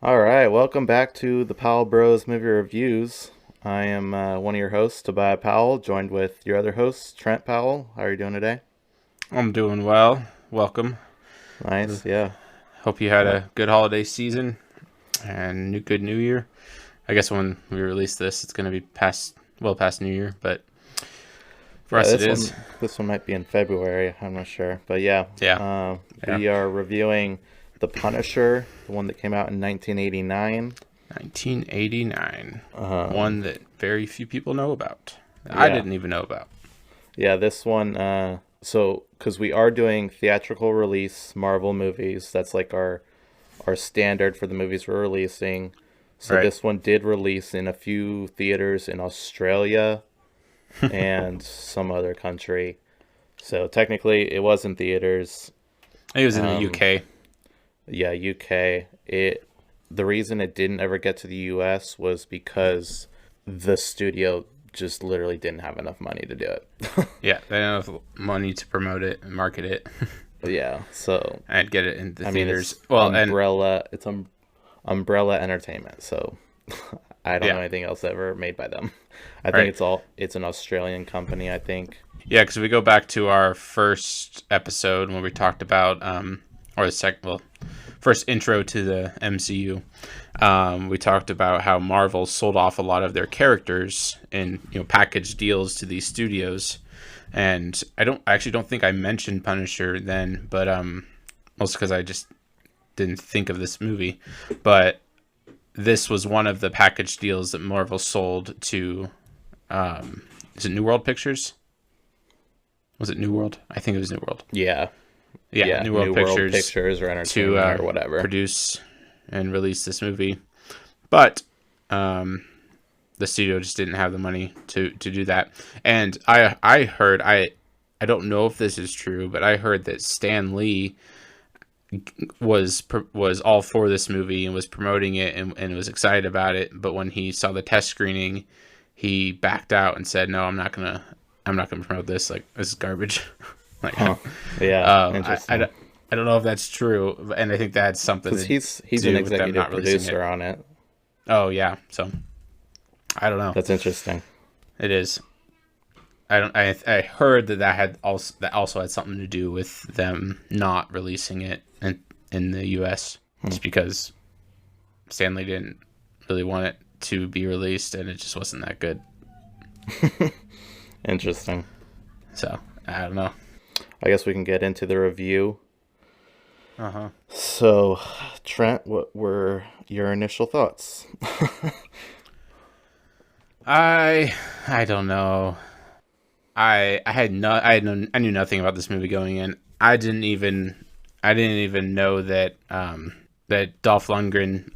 All right, welcome back to the Powell Bros Movie Reviews. I am one of your hosts, Tobiah Powell, joined with your other host, Trent Powell. How are you doing today? I'm doing well. Welcome. Nice, yeah. Hope you had Uh, a good holiday season and good New Year. I guess when we release this, it's going to be past New Year, but for yeah, us it this is. one this one might be in February. I'm not sure, but yeah, Yeah, yeah. we are reviewing The Punisher, the one that came out in 1989. 1989, Um, one that very few people know about. I yeah, didn't even know about. yeah, this one. So because we are doing theatrical release Marvel movies, that's like our standard for the movies we're releasing. So Right. this one did release in a few theaters in Australia and some other country. So technically, it was in theaters. It was in the Um, UK. yeah, UK. The reason it didn't ever get to the US was because the studio just literally didn't have enough money to do it. Yeah, they don't have money to promote it and market it Yeah, so and get it in the I mean, theaters. Well, and Umbrella Entertainment. So I don't know yeah, anything else ever made by them. I think right. it's an Australian company, I think. Yeah, because we go back to our first episode when we talked about, or first intro to the MCU. We talked about how Marvel sold off a lot of their characters in package deals to these studios, and I actually don't think I mentioned Punisher then, but mostly because I just didn't think of this movie, but this was one of the package deals that Marvel sold to. Is it New World Pictures? Was it New World? I think it was New World. Yeah, Yeah, yeah. New World New World Pictures Pictures or to Entertainment or whatever. produce and release this movie, but um, the studio just didn't have the money to do that. And I heard I don't know if this is true, but I heard that Stan Lee was all for this movie and was promoting it and was excited about it. But when he saw the test screening, he backed out and said, "No, I'm not gonna promote this. Like, this is garbage." Like, Huh? Yeah, interesting. I don't know if that's true, and I think that had something Because to he's an do with them executive not releasing it. producer on it. Oh yeah, so I don't know. That's interesting. It is. I don't. I heard that also had something to do with them not releasing it in the U.S. Hmm. just because Stanley didn't really want it to be released, and it just wasn't that good. Interesting. So I don't know. I guess we can get into the review. Uh huh. So, Trent, what were your initial thoughts? I don't know. I knew nothing about this movie going in. I didn't even know that that Dolph Lundgren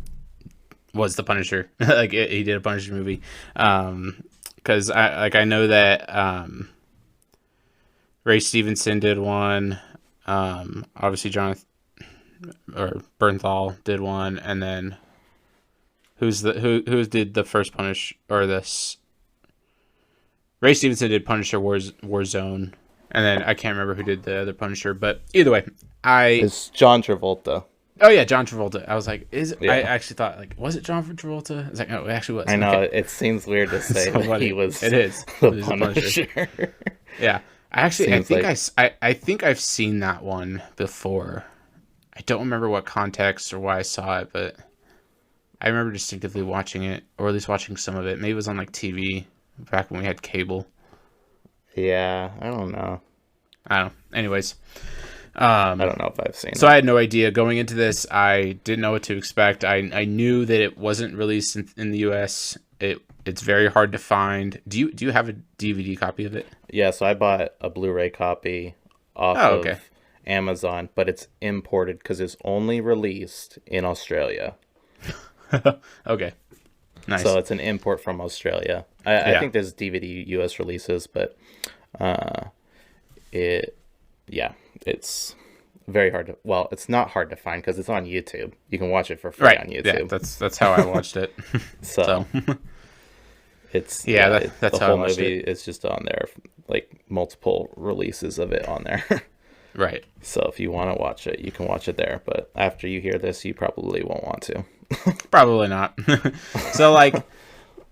was the Punisher. Like he did a Punisher movie. Because I know that Ray Stevenson did one. Obviously Jonathan or Bernthal did one, and then who did the first Punish or this Ray Stevenson did Punisher Warzone, and then I can't remember who did the other Punisher, but either way, It's John Travolta. oh yeah, John Travolta. I was like, I Yeah. actually thought like, was it John Travolta? I was like, no, it actually was. I know Okay, it seems weird to say so that he funny. was It is. the It is the Punisher. Punisher. Yeah, I Seems think like I think I've seen that one before. I don't remember what context or why I saw it, but I remember distinctively watching it, or at least watching some of it. Maybe it was on like TV back when we had cable. yeah, I don't know. I don't know. Anyways, I don't know if I've seen so it. I had no idea going into this. I didn't know what to expect. I knew that it wasn't released in the U.S. It's very hard to find. Do you have a DVD copy of it? Yeah, so I bought a Blu-ray copy off Oh, okay. of Amazon, but it's imported because it's only released in Australia. Okay. Nice. So it's an import from Australia. I Yeah. think there's DVD US releases, but uh, it, yeah, it's very hard to. Well, it's not hard to find because it's on YouTube. You can watch it for free Right. on Yeah. YouTube. That's how I watched it. So So it's yeah, the that's how I whole watched movie it. is just on there, like multiple releases of it on there. Right. So if you want to watch it, you can watch it there. But after you hear this, you probably won't want to. Probably not. So like,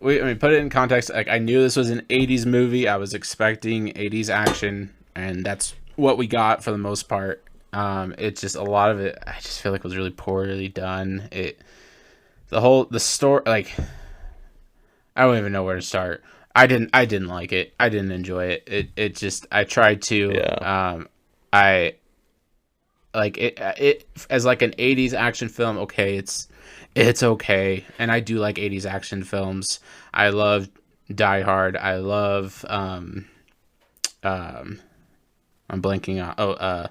put it in context. Like, I knew this was an '80s movie. I was expecting '80s action, and that's what we got for the most part. It's just a lot of it. I just feel like was really poorly done. The story, like, I don't even know where to start. I didn't like it. I didn't enjoy it. It just, I tried to. Yeah. I like it as like an '80s action film. Okay, it's okay, and I do like '80s action films. I love Die Hard. I love I'm blanking on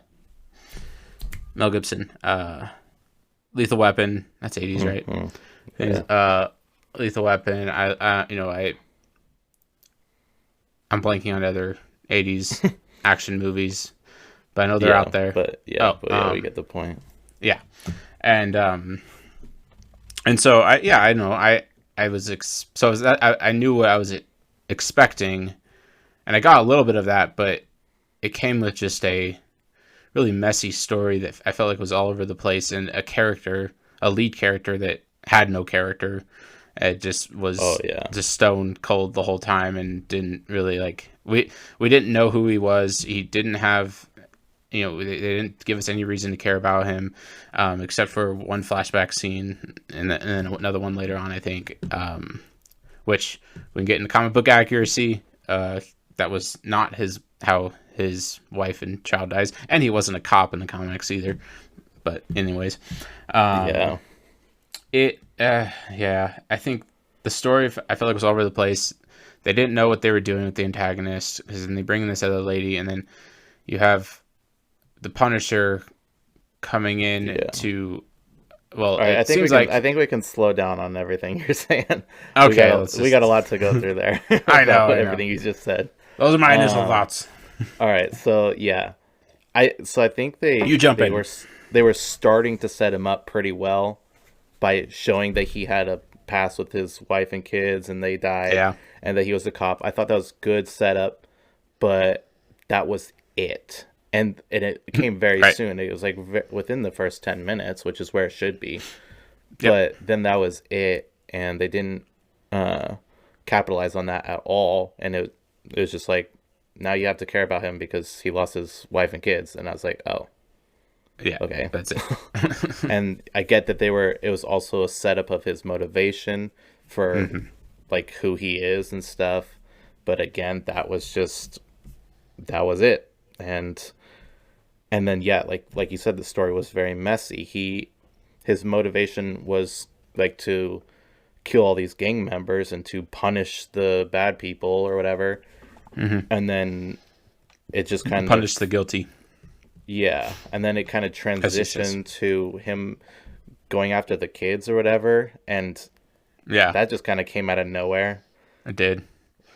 Mel Gibson. Lethal Weapon. That's '80s, right? Yeah. Lethal Weapon. I'm blanking on other '80s action movies, but I know they're out there. But we get the point. Yeah, and so I know I was I knew what I was expecting, and I got a little bit of that, but it came with just a really messy story that I felt like was all over the place, and a lead character that had no character. It just was just stone cold the whole time, and didn't really like we didn't know who he was. He didn't have, they didn't give us any reason to care about him, except for one flashback scene and then another one later on, I think, which we can get into comic book accuracy. That was not how his wife and child dies, and he wasn't a cop in the comics either. But anyways, I think the story, I felt like, was all over the place. They didn't know what they were doing with the antagonist, because then they bring in this other lady, and then you have the Punisher coming in to. Well, right, it seems like I think we can slow down on everything you're saying. Okay, we got a lot to go through there. I know everything you just said. Those are my initial thoughts. All right, so yeah, I think they were starting to set him up pretty well by showing that he had a past with his wife and kids, and they died, and that he was a cop. I thought that was good setup, but that was it. And it came very soon. It was like within the first 10 minutes, which is where it should be. But then that was it, and they didn't capitalize on that at all. And it was just like, now you have to care about him because he lost his wife and kids. And I was like, oh, yeah, okay, that's it. And I get that it was also a setup of his motivation for like who he is and stuff. But again, that was it. And then like you said, the story was very messy. His motivation was like to kill all these gang members and to punish the bad people or whatever. And then it just kind of punish the guilty. Yeah, and then it kind of transitioned to him going after the kids or whatever, and that just kind of came out of nowhere. It did.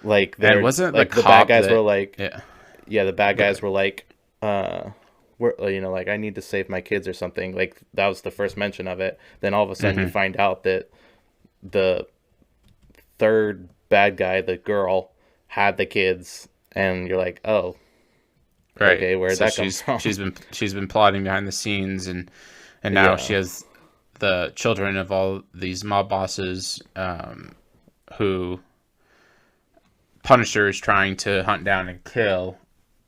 Like there wasn't like the bad guys were like, the bad guys were like, like, I need to save my kids or something. Like that was the first mention of it. Then all of a sudden you find out that the third bad guy, the girl, had the kids, and you're like, oh. Right. Okay, where'd that come from? She's been plotting behind the scenes, and now she has the children of all these mob bosses, who Punisher is trying to hunt down and kill.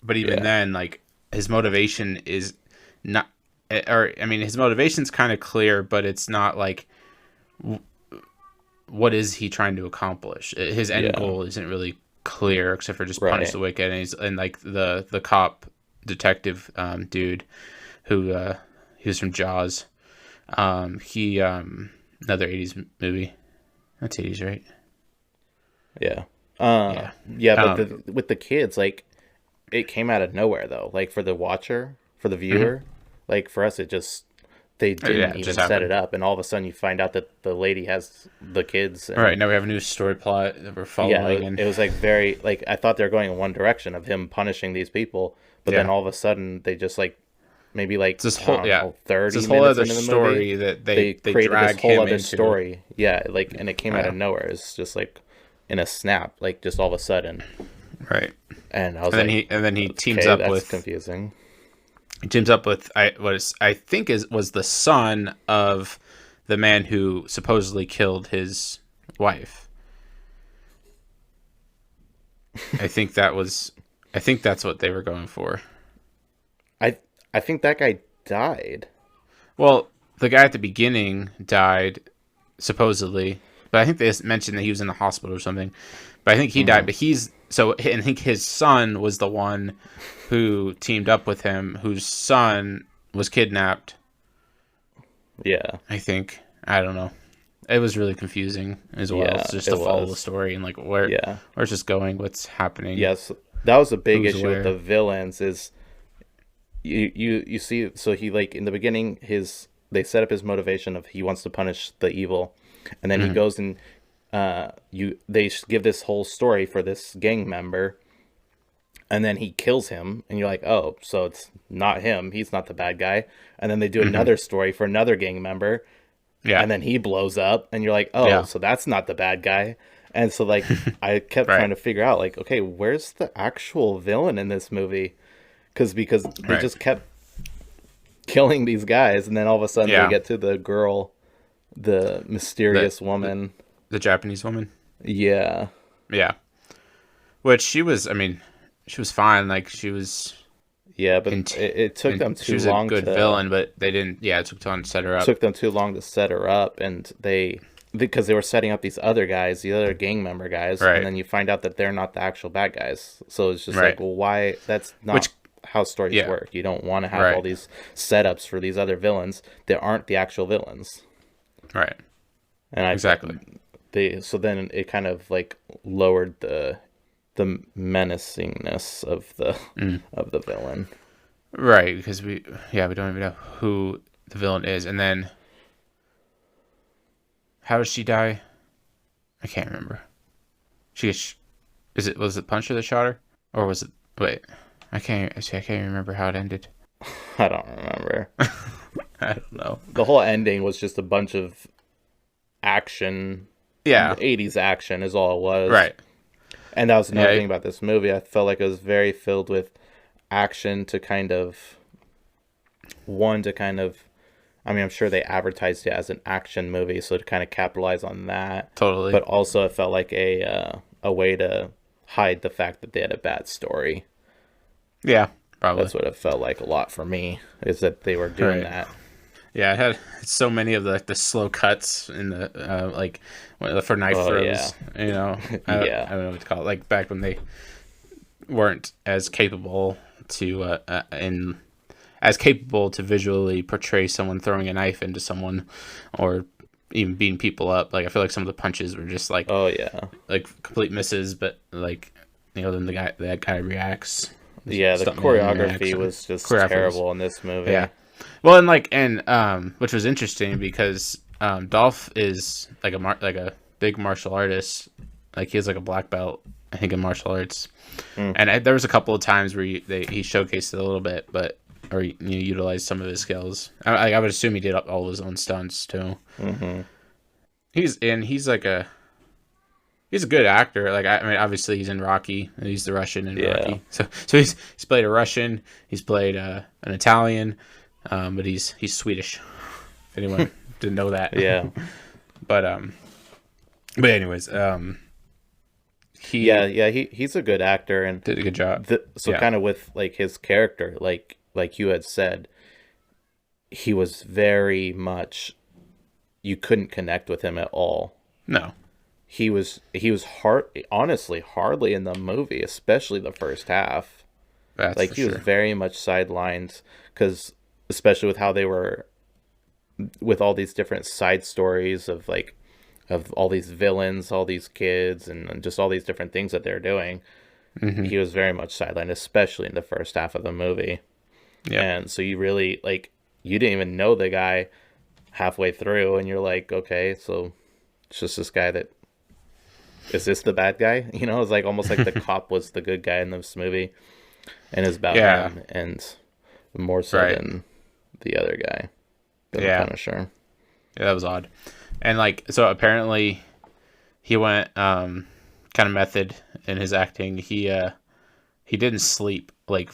But even then, like, his motivation is not, his motivation's kind of clear, but it's not like, what is he trying to accomplish? His end goal isn't really clear, except for just punish the wicked, and like the cop detective dude who he was from Jaws. He another '80s movie. That's '80s, right? Yeah. But with the kids, like, it came out of nowhere though. Like for the watcher, for the viewer, like for us, they didn't even set it up, and all of a sudden you find out that the lady has the kids. And, right, now we have a new story plot that we're following. Yeah, it was like very, like, I thought they were going in one direction of him punishing these people, but then all of a sudden they just like, maybe like this whole 30 this minutes whole other into the story movie, that they created drag this whole him other into. story. Yeah, like, and it came out of nowhere. It's just like in a snap, like just all of a sudden. Right. And I was and then he teams up that's with confusing. He teams up with I think was the son of the man who supposedly killed his wife. I think that's what they were going for. I think that guy died. Well, the guy at the beginning died, supposedly, but I think they mentioned that he was in the hospital or something. But I think he died. But I think his son was the one who teamed up with him, whose son was kidnapped. Yeah, I think. I don't know. It was really confusing as well. Yeah, just to follow the story and like where's just going, what's happening. Yes, that was a big issue with the villains. Is you see, so he, like, in the beginning, they set up his motivation of he wants to punish the evil, and then he goes and they give this whole story for this gang member, and then he kills him, and you're like, oh, so it's not him, he's not the bad guy. And then they do another story for another gang member, and then he blows up, and you're like, oh, so that's not the bad guy. And so, like, I kept trying to figure out, like, okay, where's the actual villain in this movie? Because they just kept killing these guys, and then all of a sudden they get to the girl, the mysterious woman. The Japanese woman? Yeah. Yeah. Which she was fine. Like, she was... Yeah, but it took them too long to... She was a good villain, but they didn't... Yeah, it took time to set her up. It took them too long to set her up, and because they were setting up these other guys, the other gang member guys, and then you find out that they're not the actual bad guys. So it's just like, well, why? That's not how stories work. You don't want to have all these setups for these other villains that aren't the actual villains. Right. And exactly. So then it kind of, like, lowered the menacingness of the villain. Right, because we don't even know who the villain is. And then how does she die? I can't remember. Was it Punisher that shot her? Or was it... Wait. I can't remember how it ended. I don't remember. I don't know. The whole ending was just a bunch of action. Yeah. 80s action is all it was. Right. And that was another thing about this movie. I felt like it was very filled with action to kind of... I mean, I'm sure they advertised it as an action movie, so to kind of capitalize on that. Totally. But also it felt like a way to hide the fact that they had a bad story. Yeah, probably. That's what it felt like a lot for me, is that they were doing that. Yeah, it had so many of the slow cuts in the for knife throws. Yeah. You know, I don't know what to call it. Like back when they weren't as capable to visually portray someone throwing a knife into someone or even beating people up. Like I feel like some of the punches were just like like complete misses, but like, you know, then that guy reacts. Yeah, the choreography was just terrible in this movie. Yeah. Well, and which was interesting because Dolph is like a big martial artist. Like he has like a black belt, I think, in martial arts. And there was a couple of times where he showcased it a little bit, or utilized some of his skills. I would assume he did all of his own stunts too. Mm-hmm. He's a good actor. Like, I mean, obviously he's in Rocky. He's the Russian in Rocky. So he's played a Russian. He's played an Italian, but he's Swedish. If anyone didn't know that. Yeah. But anyways, he's a good actor and did a good job. Kind of with like his character, like you had said, he was very much, you couldn't connect with him at all. No. He was honestly hardly in the movie, especially the first half. That's like he was very much sidelined, because especially with how they were with all these different side stories of all these villains, all these kids, and just all these different things that they're doing. Mm-hmm. He was very much sidelined, especially in the first half of the movie. Yeah. And so you really, like, you didn't even know the guy halfway through, and you're like, okay, so it's just this guy that... Is this the bad guy? You know, it's like almost like the cop was the good guy in this movie, and is about him, and more so than the other guy, the Punisher. Yeah, that was odd. And like, so apparently, he went kind of method in his acting. He didn't sleep like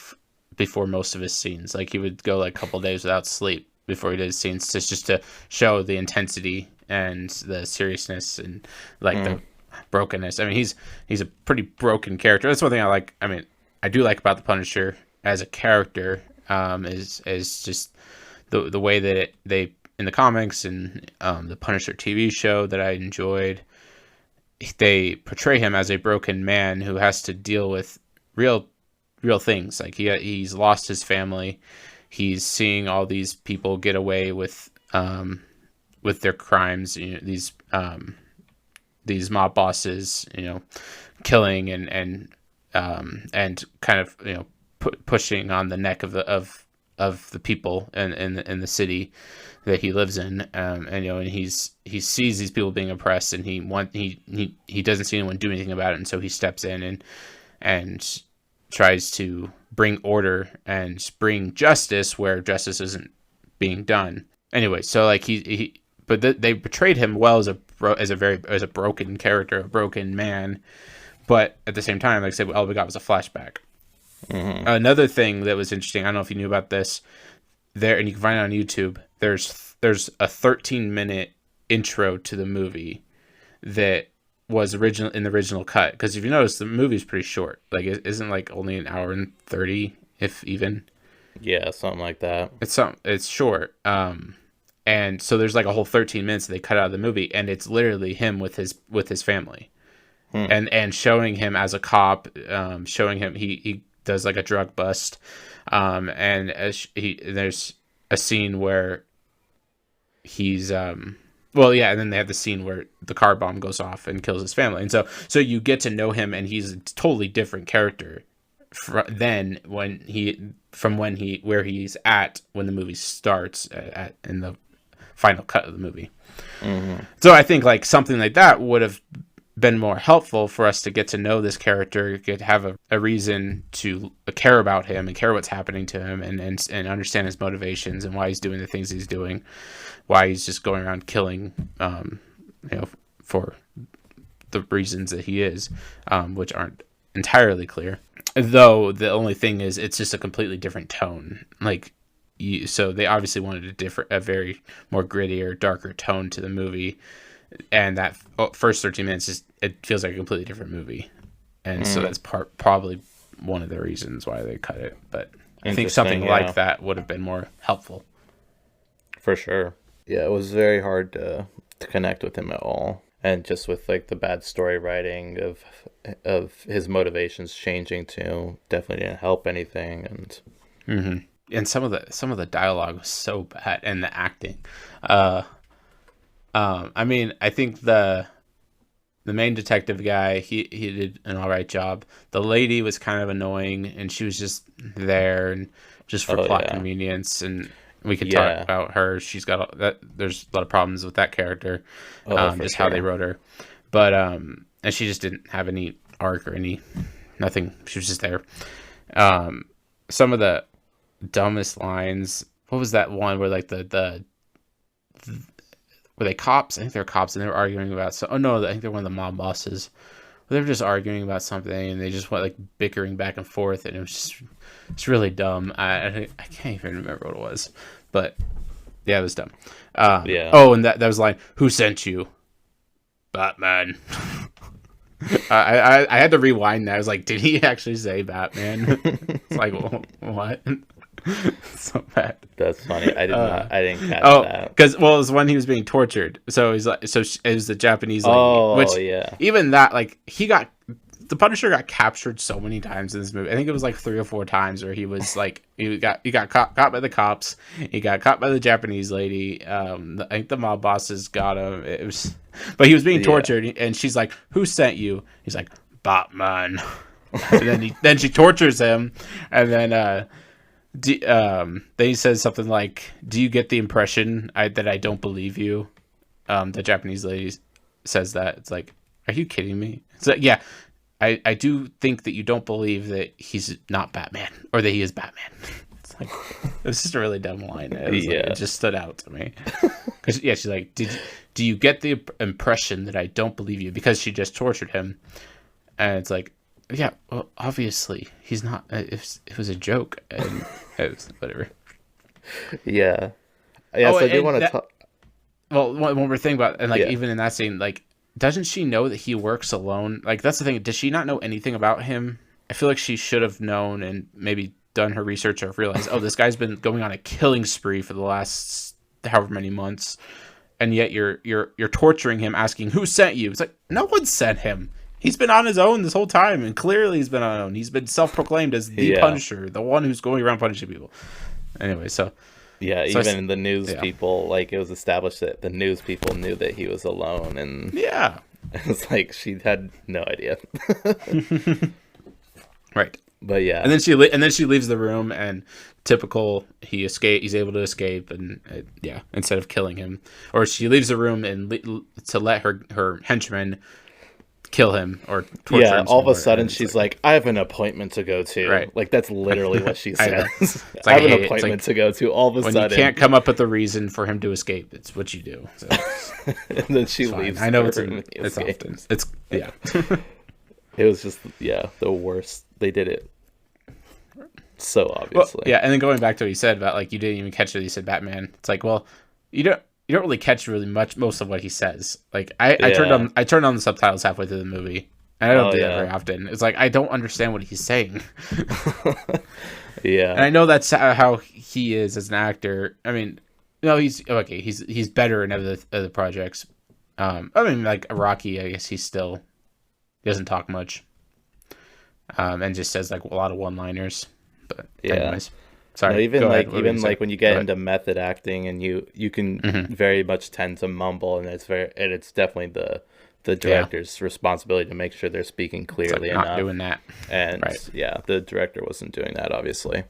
before most of his scenes. Like he would go like a couple days without sleep before he did his scenes, just to show the intensity and the seriousness and like the brokenness. I mean, he's a pretty broken character. That's one thing I like. I mean, I do like about the Punisher as a character, is just the way that they in the comics and the Punisher TV show that I enjoyed, they portray him as a broken man who has to deal with real things. Like he's lost his family. He's seeing all these people get away with their crimes. You know, these mob bosses, you know, killing and kind of, you know, pushing on the neck of the people in the city that he lives in, and you know, and he sees these people being oppressed, and he doesn't see anyone do anything about it, and so he steps in and tries to bring order and bring justice where justice isn't being done. Anyway, so like they portrayed him well as a broken character, a broken man, but at the same time, like I said, all we got was a flashback. Mm-hmm. Another thing that was interesting, I don't know if you knew about this, there, and you can find it on YouTube, there's a 13-minute intro to the movie that was in the original cut. Because if you notice, the movie's pretty short. Like, it isn't like only an hour and 30, if even. Yeah, something like that. It's short. And so there's like a whole 13 minutes that they cut out of the movie, and it's literally him with his family. And showing him as a cop, showing him he does like a drug bust, and there's a scene where he's and then they have the scene where the car bomb goes off and kills his family, and so you get to know him, and he's a totally different character where he's at when the movie starts in the final cut of the movie. Mm-hmm. So I think like something like that would have been more helpful for us to get to know this character, have a reason to care about him and care what's happening to him, and understand his motivations and why he's doing the things he's doing, why he's just going around killing, for the reasons that he is, which aren't entirely clear. Though the only thing is, it's just a completely different tone. So they obviously wanted a very more grittier, darker tone to the movie. And that first 13 minutes it feels like a completely different movie, and so that's probably one of the reasons why they cut it. But I think something like that would have been more helpful. For sure, yeah, it was very hard to connect with him at all, and just with like the bad story writing of his motivations changing too, definitely didn't help anything. And some of the dialogue was so bad, and the acting. I mean, I think the main detective guy, he did an all right job. The lady was kind of annoying, and she was just there and just for plot convenience. And we could talk about her. She's got there's a lot of problems with that character, just how they wrote her. But and she just didn't have any arc or nothing. She was just there. Some of the dumbest lines. What was that one where like were they cops? I think they're cops, and they were arguing about I think they're one of the mob bosses. They were just arguing about something, and they just went like bickering back and forth, and it's really dumb. I can't even remember what it was, but yeah, it was dumb. Oh, and that was the line, "Who sent you?" Batman. I had to rewind that. I was like, did he actually say Batman? It's like, what? So bad. That's funny. I didn't catch that. Because it was when he was being tortured. So he's like, it was the Japanese lady. Oh, which, yeah. Even that, like, the Punisher got captured so many times in this movie. I think it was like 3 or 4 times where he was like, he got caught by the cops. He got caught by the Japanese lady. I think the mob bosses got him. But he was being tortured, and she's like, "Who sent you?" He's like, "Batman." And then she tortures him, and then he says something like, "Do you get the impression that I don't believe you?" The Japanese lady says that. It's like, are you kidding me? It's like, yeah, I do think that you don't believe that he's not Batman or that he is Batman. It's like, it was just a really dumb line. It just stood out to me. Because she's like, do you get the impression that I don't believe you? Because she just tortured him, and it's like, yeah, well, obviously he's not. It was a joke, and it was whatever. Yeah. Yeah, Oh, so I do and want to that, talk. well, one more thing about, and like Yeah. even in that scene, like, doesn't she know that he works alone? Like, that's the thing. Does she not know anything about him? I feel like she should have known and maybe done her research or realized, oh, this guy's been going on a killing spree for the last however many months, and yet you're torturing him, asking who sent you. It's like, no one sent him. He's been on his own this whole time, and clearly he's been on his own. He's been self-proclaimed as the Punisher, the one who's going around punishing people. Anyway, so even the news people, like, it was established that the news people knew that he was alone, and it's like she had no idea. Right. But yeah, and then she leaves the room, and typical, he's able to escape, and instead of killing him, or she leaves the room and to let her henchman kill him or torture him. All of a sudden she's like, I have an appointment to go to. Right. Like, that's literally what she says. I have an appointment to go to. All of a sudden, when you can't come up with a reason for him to escape, it's what you do. So and then she leaves. I know it's often. It's yeah. It was just the worst. They did it so obviously. Well, and then going back to what you said about, like, you didn't even catch it. You said Batman. It's like, well, you don't really catch really most of what he says. Like, I turned on the subtitles halfway through the movie, and I don't do that very often. It's like, I don't understand what he's saying. Yeah, and I know that's how he is as an actor. I mean, no, he's okay. He's better in other projects. I mean, like Rocky, I guess he doesn't talk much, and just says like a lot of one-liners. But anyways. Sorry. No, even when you get into method acting, and you can very much tend to mumble, and it's definitely the director's responsibility to make sure they're speaking clearly enough. Not doing that, and the director wasn't doing that, obviously.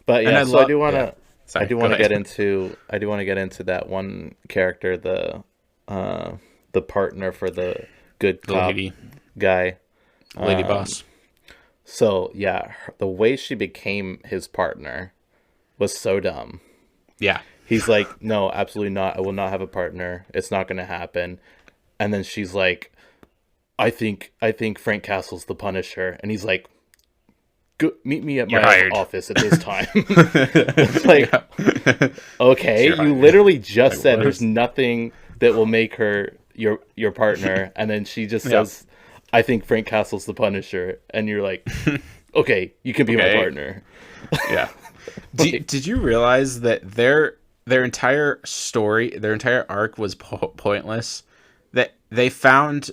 But I do want to get into that one character, the partner for the good cop guy, lady boss. So, the way she became his partner was so dumb. Yeah. He's like, no, absolutely not. I will not have a partner. It's not going to happen. And then she's like, I think Frank Castle's the Punisher. And he's like, go, meet me at my office at this time. It's like, okay, you literally just said there's nothing that will make her your partner. And then she just says, I think Frank Castle's the Punisher, and you're like, okay, you can be my partner. Yeah. Did you realize that their entire story, their entire arc was pointless? That they found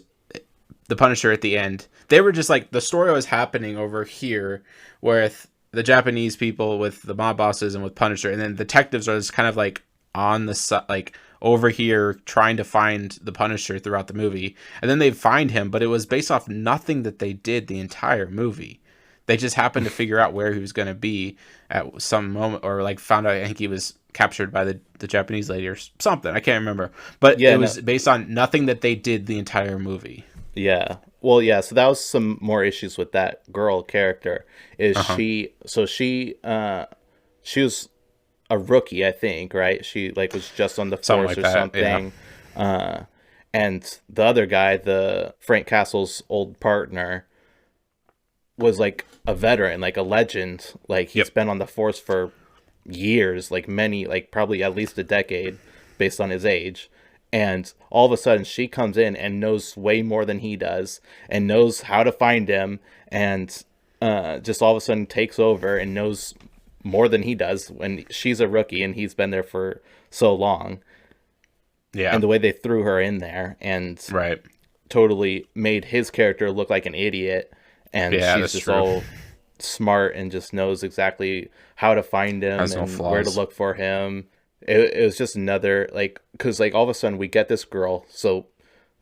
the Punisher at the end. They were just like, the story was happening over here with the Japanese people, with the mob bosses, and with Punisher, and then detectives are just kind of like on the side, like over here trying to find the Punisher throughout the movie, and then they find him, but it was based off nothing that they did the entire movie. They just happened to figure out where he was going to be at some moment, or like found out, I think he was captured by the Japanese lady or something. I can't remember, but it was based on nothing that they did the entire movie. Yeah. Well, so that was some more issues with that girl character. Is she was a rookie, I think, right? She was just on the force or something. Yeah. And the other guy, the Frank Castle's old partner, was like a veteran, like a legend. Like, he's been on the force for years, like many, like probably at least a decade based on his age. And all of a sudden she comes in and knows way more than he does, and knows how to find him, and just all of a sudden takes over and knows more than he does when she's a rookie and he's been there for so long. Yeah. And the way they threw her in there and totally made his character look like an idiot. And she's just all smart and just knows exactly how to find him and where to look for him. It was just another, like, because like all of a sudden we get this girl. So,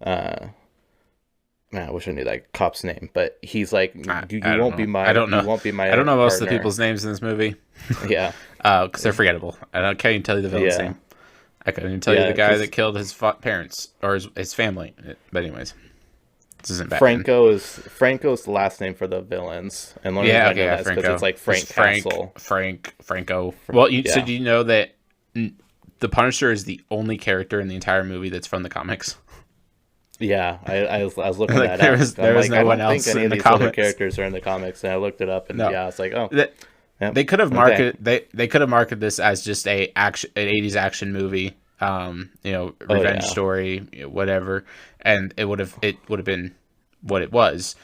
man, I wish I knew that cop's name, but he's like, you won't be my. I don't know. You won't be my. I don't know most partner. of the people's names in this movie. Yeah, because they're forgettable. I can't even tell you the villain's name. I couldn't even tell you the guy that killed his parents or his family. But anyways, this isn't bad. Franco's the last name for the villains, and because it's like Frank Castle. Franco. Well, so do you know that the Punisher is the only character in the entire movie that's from the comics? Yeah, I was looking Like that up. there was Like, no I one don't think else any in of the these other comics. characters are in the comics, and I looked it up, and No, yeah, it's like, oh, they, yep, they could have okay, they could have marketed this as just an 80s action movie, oh revenge yeah, story, whatever, and it would have been what it was.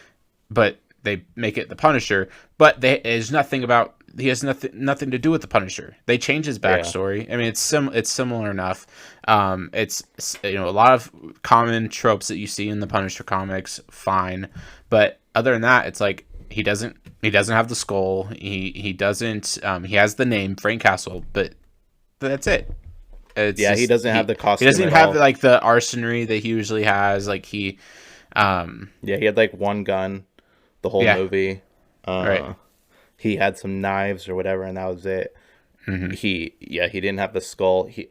But they make it the Punisher, but there's nothing about he has nothing to do with the Punisher. They change his yeah, backstory. I mean, it's similar enough. It's a lot of common tropes that you see in the Punisher comics, fine, but other than that, it's like he doesn't have the skull. He doesn't. He has the name Frank Castle, but that's it. It's yeah. He just doesn't have the he costume doesn't even at have all. like the arsenry that he usually has. Like he, Yeah, he had like one gun the whole yeah, movie. right. He had some knives or whatever, and that was it. He didn't have the skull. He,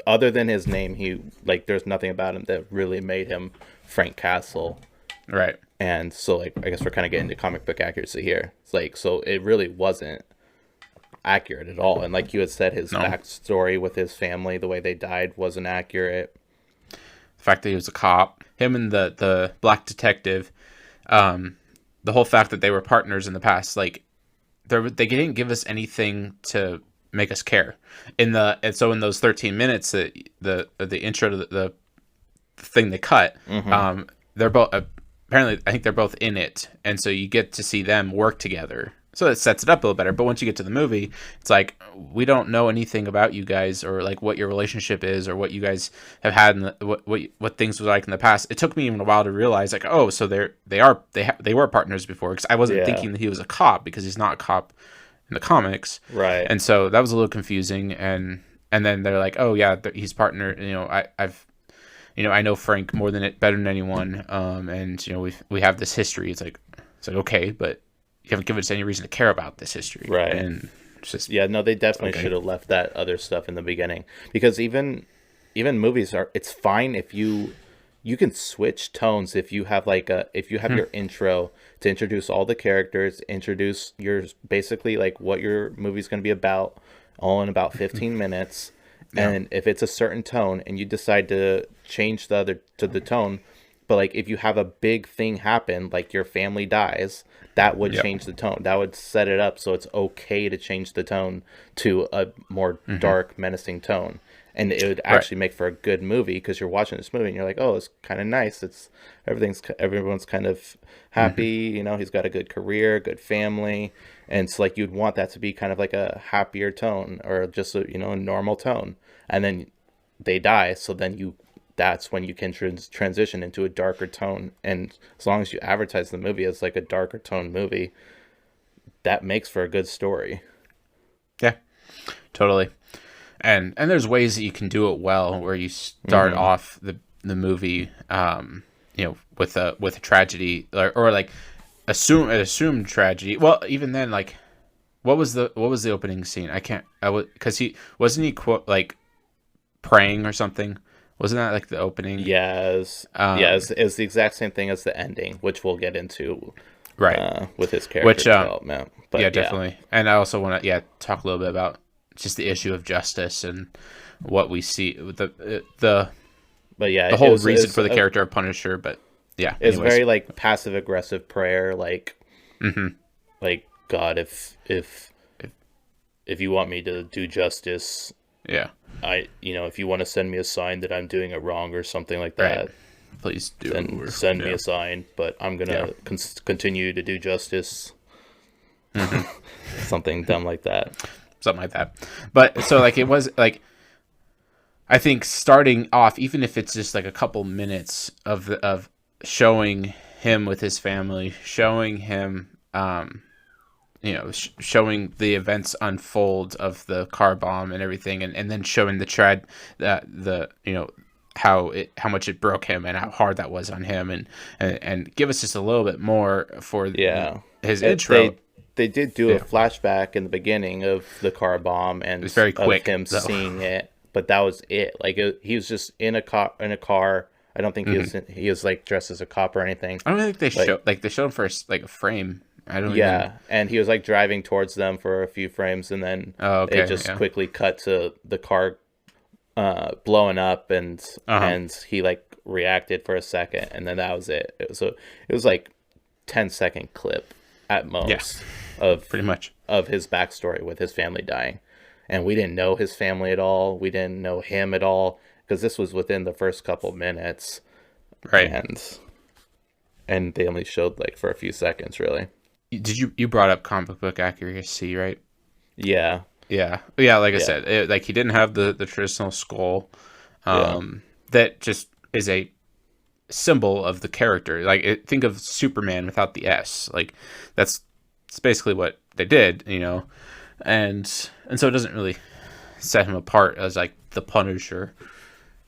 other than his name, he like there's nothing about him that really made him Frank Castle. Right. And so, like, I guess we're kind of getting to comic book accuracy here. It's like, so it really wasn't accurate at all. And like you had said, his No. backstory with his family, the way they died, wasn't accurate. The fact that he was a cop, him and the black detective, the whole fact that they were partners in the past, like they didn't give us anything to make us care. In those 13 minutes, the intro to the thing they cut, they're both apparently I think they're both in it, and so you get to see them work together. So it sets it up a little better. But once you get to the movie, it's like we don't know anything about you guys, or like what your relationship is, or what you guys have had in what things were like in the past. It took me even a while to realize, like, oh, so they were partners before, because I wasn't thinking that he was a cop, because he's not a cop in the comics, Right. and so that was a little confusing. And then they're like, oh yeah, he's partner. I know Frank better than anyone, and we have this history. It's like okay, but you haven't given us any reason to care about this history, Right. And it's just Yeah, no, they definitely should have left that other stuff in the beginning, because even movies it's fine if you can switch tones if you have your intro to introduce all the characters, introduce your basically like what your movie's going to be about, all in about 15 minutes. Yeah. And if it's a certain tone and you decide to change the tone, but like if you have a big thing happen, like your family dies, that would change the tone. That would set it up so it's okay to change the tone to a more dark, menacing tone. And it would actually make for a good movie, because you're watching this movie and you're like, oh, it's kind of nice. It's everyone's kind of happy. He's got a good career, good family. And it's like you'd want that to be kind of like a happier tone, or just a normal tone. And then they die, so then that's when you can transition into a darker tone. And as long as you advertise the movie as like a darker tone movie, that makes for a good story. Yeah, totally. And there's ways that you can do it well, where you start off the movie, with a tragedy, or like assumed tragedy. Well, even then, like, what was the opening scene? Because he wasn't like praying or something. Wasn't that like the opening? Yes. It's the exact same thing as the ending, which we'll get into with his character development. But yeah, definitely. And I also want to talk a little bit about just the issue of justice and what we see with the whole reason for the character of Punisher. But yeah, it's very like passive aggressive prayer, like like, God, if you want me to do justice, if you want to send me a sign that I'm doing it wrong or something like that, please do. Then send me a sign, but I'm gonna continue to do justice. Something dumb like that. Something like that. But so like it was like, I think starting off, even if it's just like a couple minutes of showing him with his family, showing him showing the events unfold of the car bomb and everything, and then showing how much it broke him and how hard that was on him, and give us just a little bit more for his intro. They did do a flashback in the beginning of the car bomb, and it was very quick, of him seeing it, but that was it. Like he was just in a car. I don't think he was like dressed as a cop or anything. I don't think they showed him for like a frame. And he was like driving towards them for a few frames, and then they just quickly cut to the car blowing up, and he like reacted for a second, and then that was it. It was like 10-second clip at most of pretty much of his backstory with his family dying, and we didn't know his family at all. We didn't know him at all because this was within the first couple minutes, right? And they only showed like for a few seconds, really. You brought up comic book accuracy, right? Yeah. Like I said, like he didn't have the traditional skull. That just is a symbol of the character. Like think of Superman without the S. Like that's basically what they did, and so it doesn't really set him apart as like the Punisher.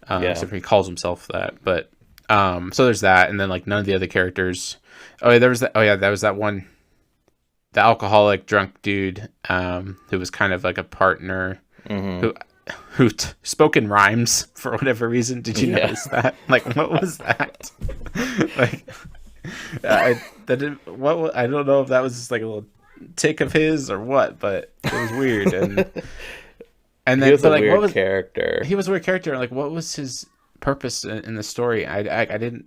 Except he calls himself that. But so there's that, and then like none of the other characters. There was that one, the alcoholic drunk dude who was kind of like a partner who spoke in rhymes for whatever reason. Did you notice that? Like, what was that? Like, I don't know if that was just like a little tick of his or what, but it was weird. And then, he was a weird character. He was a weird character. Like, what was his purpose in the story? I didn't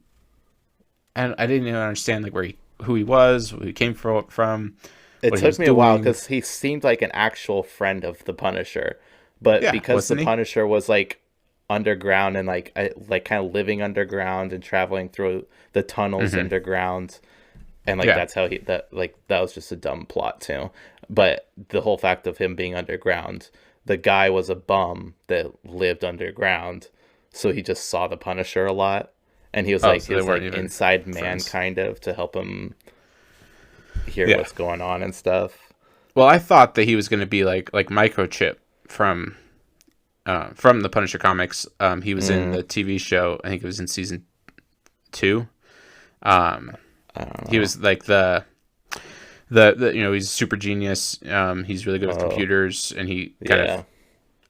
even understand like who he was, who he came from. It took me a while because he seemed like an actual friend of the Punisher, but because the Punisher was like underground and like kind of living underground and traveling through the tunnels underground, and like that's how that was just a dumb plot too. But the whole fact of him being underground, the guy was a bum that lived underground, so he just saw the Punisher a lot, and he was inside man kind of to help him hear what's going on and stuff. Well, I thought that he was going to be like Microchip from the Punisher comics. He was in the TV show. I think it was in season 2. He was like the he's a super genius. He's really good with computers, and he kind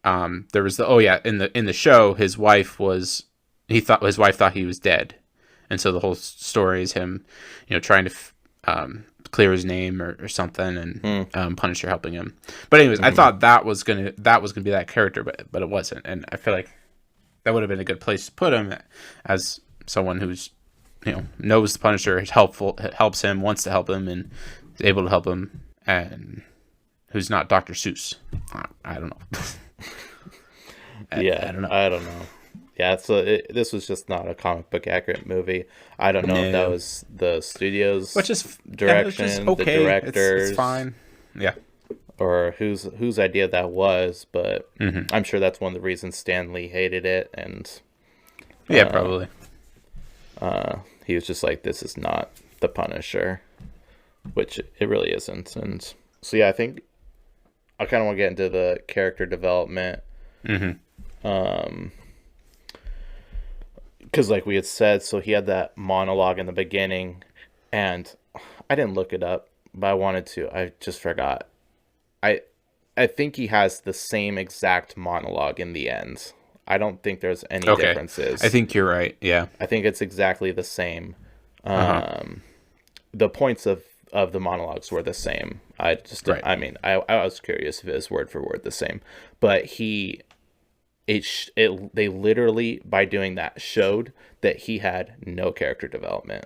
of there was in the show his wife thought he was dead, and so the whole story is him trying to clear his name or something, and Punisher helping him. But anyways, I thought that was gonna be that character, but it wasn't, and I feel like that would have been a good place to put him as someone who's knows the Punisher, is helpful, helps him, wants to help him, and is able to help him, and who's not Dr. Seuss. I don't know. I don't know. Yeah, so this was just not a comic book accurate movie. I don't know if that was the studio's direction, the directors. It's fine. Yeah. Or whose idea that was, but I'm sure that's one of the reasons Stan Lee hated it, and probably. He was just like, this is not the Punisher, which it really isn't. And so I think I kind of want to get into the character development. Because like we had said, so he had that monologue in the beginning, and I didn't look it up, but I wanted to. I just forgot. I think he has the same exact monologue in the end. I don't think there's any differences. I think you're right. Yeah. I think it's exactly the same. The points of the monologues were the same. I was curious if it was word for word the same, but they literally, by doing that, showed that he had no character development.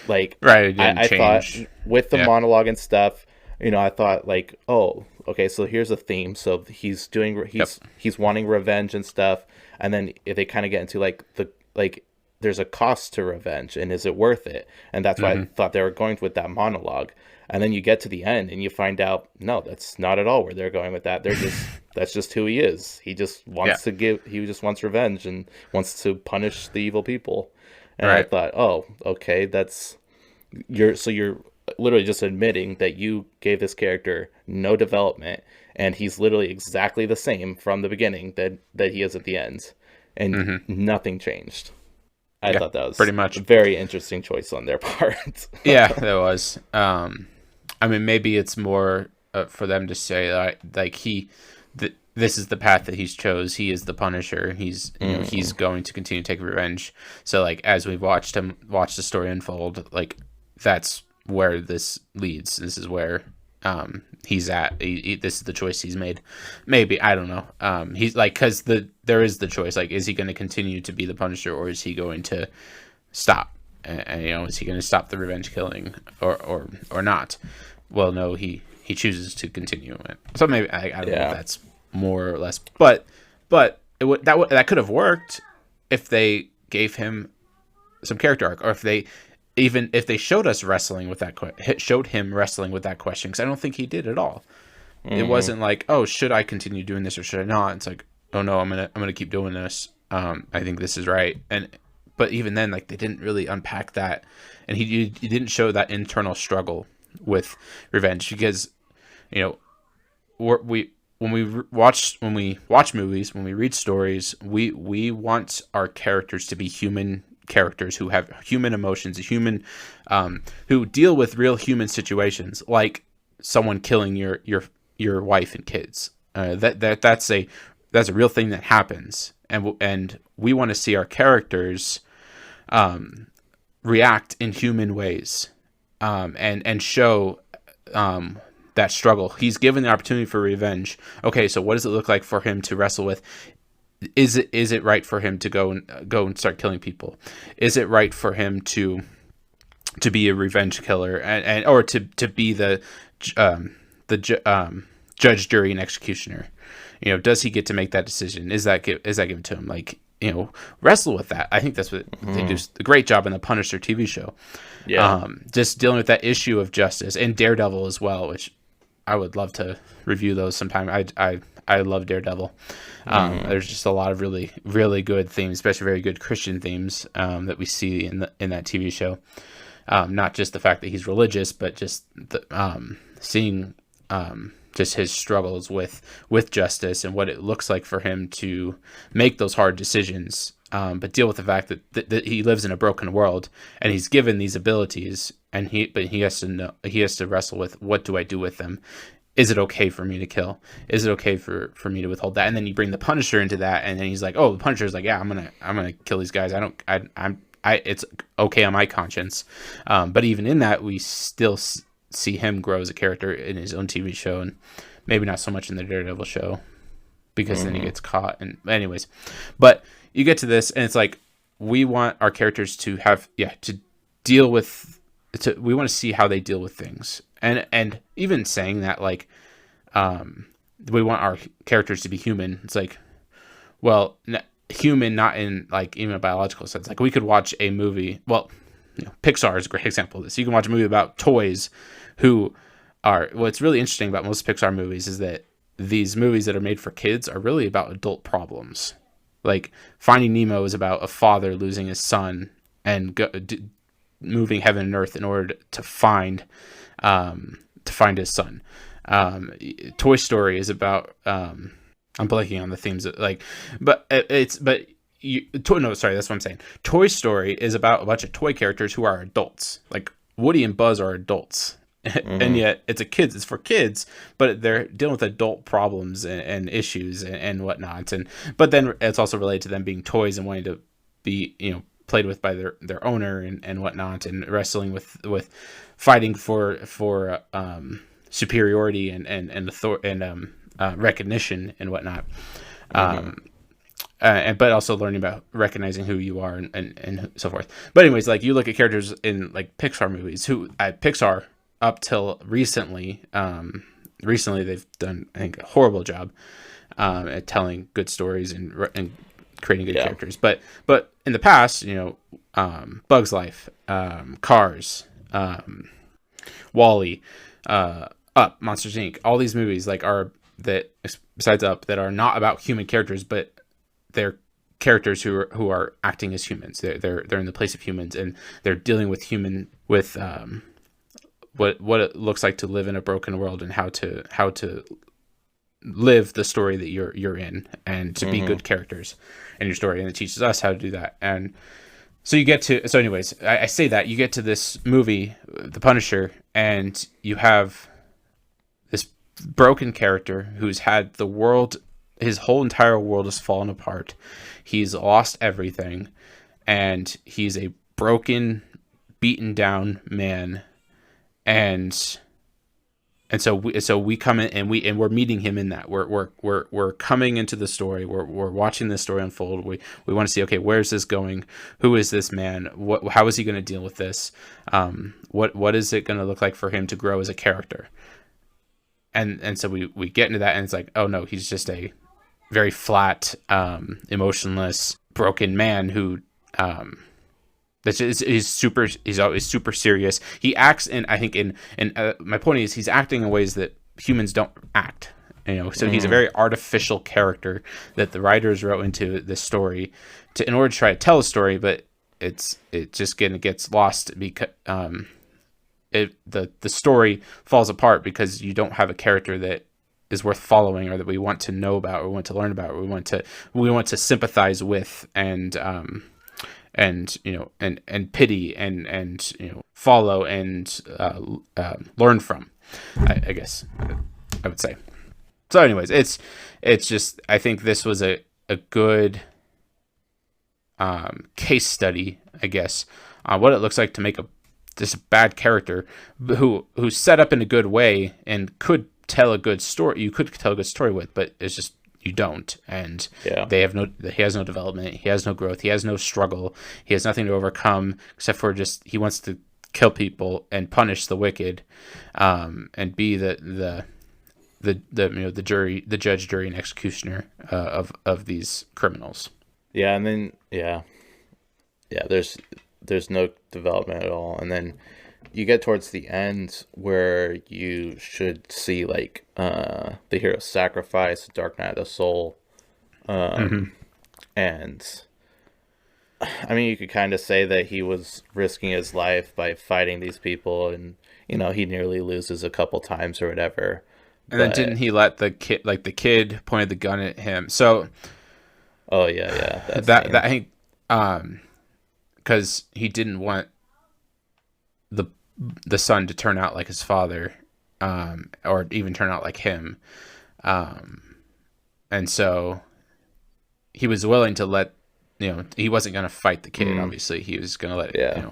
Like, I thought with the monologue and stuff, I thought like, oh, okay, so here's a theme. So he's wanting revenge and stuff, and then they kind of get into there's a cost to revenge, and is it worth it? And that's why I thought they were going with that monologue. And then you get to the end and you find out, no, that's not at all where they're going with that. They're just, that's just who he is. He just wants he just wants revenge and wants to punish the evil people. And I thought, oh, okay, you're literally just admitting that you gave this character no development, and he's literally exactly the same from the beginning that he is at the end, and nothing changed. I thought that was pretty much a very interesting choice on their part. Yeah, that was. I mean, maybe it's more for them to say that this is the path that he's chose. He is the Punisher. He's he's going to continue to take revenge. So like as we've watched the story unfold, like that's where this leads. This is where he's at. This is the choice he's made. Maybe, I don't know. He's like, because there is the choice. Like, is he going to continue to be the Punisher, or is he going to stop? And is he going to stop the revenge killing, or not? Well, no, he chooses to continue it. So maybe I don't know if that's more or less, but that could have worked if they gave him some character arc, or if they showed us wrestling with that showed him wrestling with that question, because I don't think he did at all. Mm-hmm. It wasn't like, oh, should I continue doing this or should I not? It's like, oh no, I'm gonna keep doing this. I think this is right. But even then, like, they didn't really unpack that, and he didn't show that internal struggle with revenge, because when we watch movies, when we read stories, we want our characters to be human characters who have human emotions, who deal with real human situations, like someone killing your wife and kids. That's a real thing that happens, and we want to see our characters react in human ways, and show that struggle. He's given the opportunity for revenge. Okay, so what does it look like for him to wrestle with? Is it right for him to go and start killing people? Is it right for him to be a revenge killer, and or to be the judge, jury, and executioner? Does he get to make that decision? Is that given to him? Like, wrestle with that. I think that's what they do a great job in the Punisher TV show. Yeah. Just dealing with that issue of justice, and Daredevil as well, which I would love to review those sometime. I love Daredevil. There's just a lot of really, really good themes, especially very good Christian themes that we see in that TV show. Not just the fact that he's religious, but just seeing just his struggles with justice and what it looks like for him to make those hard decisions, but deal with the fact that he lives in a broken world, and he's given these abilities, but he has to wrestle with, what do I do with them? Is it okay for me to kill? Is it okay for me to withhold that? And then you bring the Punisher into that, and then he's like, oh, the Punisher's like, yeah, I'm gonna kill these guys. It's okay on my conscience. But even in that, we still see him grow as a character in his own TV show, and maybe not so much in the Daredevil show, because then he gets caught. And anyways, but you get to this, and it's like, we want our characters to deal with. We want to see how they deal with things. And even saying that, like, we want our characters to be human. It's like, well, human, not in like even a biological sense. Like, we could watch a movie. Well, Pixar is a great example of this. You can watch a movie about toys who are. What's really interesting about most Pixar movies is that these movies that are made for kids are really about adult problems. Like, Finding Nemo is about a father losing his son and moving heaven and earth in order to find his son. Toy Story is about I'm blanking on the themes that's what I'm saying. Toy Story is about a bunch of toy characters who are adults. Like, Woody and Buzz are adults, and yet it's for kids, but they're dealing with adult problems and issues and whatnot. But then it's also related to them being toys and wanting to be played with by their owner and whatnot, and wrestling with fighting for superiority and recognition and whatnot, but also learning about recognizing who you are and so forth. But anyways, like, you look at characters in like Pixar movies who at Pixar up till recently they've done, I think, a horrible job at telling good stories and creating good characters. But in the past, Bug's Life, Cars, Wall-E, Up, Monsters Inc. All these movies besides Up, that are not about human characters, but they're characters who are acting as humans. They're in the place of humans, and they're dealing with what it looks like to live in a broken world, and how to live the story that you're in, and to be good characters in your story. And it teaches us how to do that. And so anyways, I say that you get to this movie, The Punisher, and you have this broken character who's had his whole entire world has fallen apart. He's lost everything, and he's a broken, beaten down man, and so we come in and we're meeting him in that. We're coming into the story. We're watching this story unfold. We want to see, okay, where's this going? Who is this man? How is he going to deal with this? What is it going to look like for him to grow as a character? And so we get into that, and it's like, oh no, he's just a very flat, emotionless, broken man who he's always super serious. He acts my point is he's acting in ways that humans don't act. So he's a very artificial character that the writers wrote into this story in order to try to tell a story, but it just gets lost because the story falls apart because you don't have a character that is worth following, or that we want to know about, or want to learn about, or we want to sympathize with, and pity and follow and learn from, I guess I would say. So anyways, it's just, I think this was a good case study, I guess, on what it looks like to make this bad character who's set up in a good way and could tell a good story. You could tell a good story with, but it's just, you don't, and he has no development, he has no growth, he has no struggle, he has nothing to overcome except for just he wants to kill people and punish the wicked, and be the judge, jury, and executioner of these criminals. Yeah, and then there's no development at all, and then you get towards the end where you should see like the hero sacrifice, Dark Knight of the Soul, and I mean, you could kind of say that he was risking his life by fighting these people, and he nearly loses a couple times or whatever. And then didn't he let the kid pointed the gun at him? So, oh yeah, that I think because he didn't want the son to turn out like his father, or even turn out like him, and so he was willing to let he wasn't going to fight the kid. Obviously, he was going to let it.